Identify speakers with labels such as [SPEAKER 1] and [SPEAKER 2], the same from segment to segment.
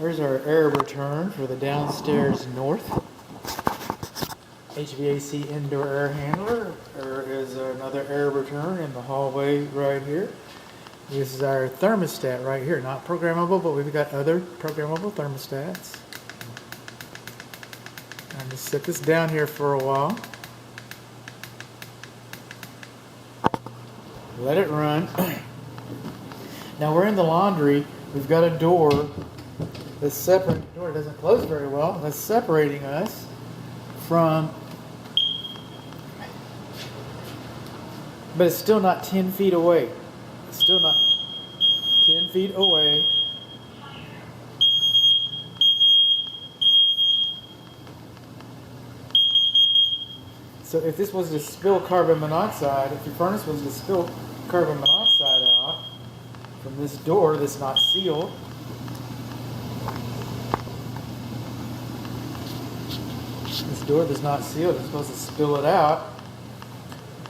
[SPEAKER 1] There's our air return for the downstairs north. HVAC indoor air handler. There is another air return in the hallway right here. This is our thermostat right here. Not programmable, but we've got other programmable thermostats. I'm going to set this down here for a while. Let it run. Now we're in the laundry. We've got a door that's separate. The door doesn't close very well. That's separating us from, but it's still not 10 feet away. It's still not 10 feet away. So if this was to spill carbon monoxide, if your furnace was to spill carbon monoxide out from this door that's not sealed, this door that's not sealed is supposed to spill it out.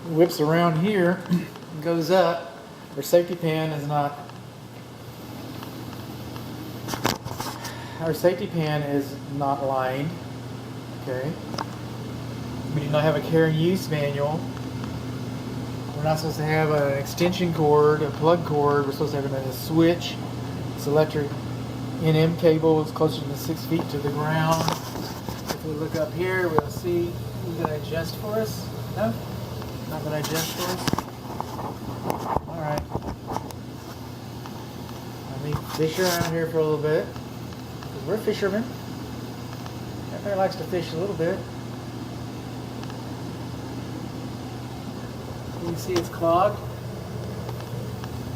[SPEAKER 1] It whips around here, and goes up. Our safety pan is not. Our safety pan is not lined. Okay. We do not have a care and use manual. We're not supposed to have an extension cord, a plug cord. We're supposed to have a switch. This electric NM cable is closer than 6 feet to the ground. If we look up here, we'll see who's going to adjust for us. No? Not going to adjust for us? Alright. Let me fish around here for a little bit. Because we're fishermen. Everybody likes to fish a little bit. You can see it's clogged.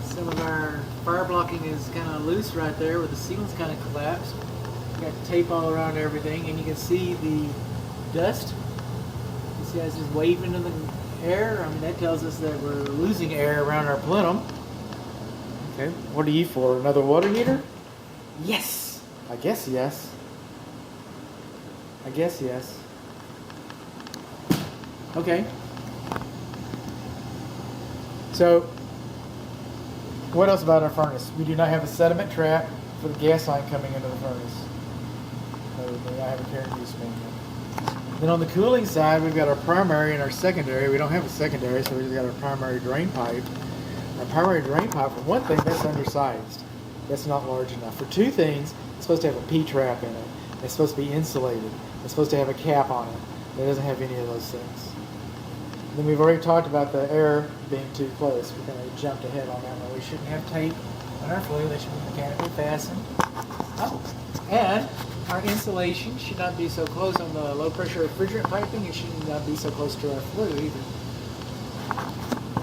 [SPEAKER 1] Some of our fire blocking is kind of loose right there where the ceiling's kind of collapsed. Got tape all around everything, and you can see the dust. You see how it's just waving in the air. I mean, that tells us that we're losing air around our plenum. Okay, what are you for? Another water heater? Yes! I guess yes. I guess yes. Okay. So, what else about our furnace? We do not have a sediment trap for the gas line coming into the furnace. No, we do not have a care and use manual. Then on the cooling side, we've got our primary and our secondary. We don't have a secondary, so we've got our primary drain pipe. Our primary drain pipe, for one thing, that's undersized. That's not large enough. For two things, it's supposed to have a P-trap in it. It's supposed to be insulated. It's supposed to have a cap on it. It doesn't have any of those things. Then we've already talked about the air being too close. We kind of jumped ahead on that one. We shouldn't have tape on our flue. They should be mechanically fastened. Oh. And our insulation should not be so close on the low pressure refrigerant piping. It should not be so close to our flue either.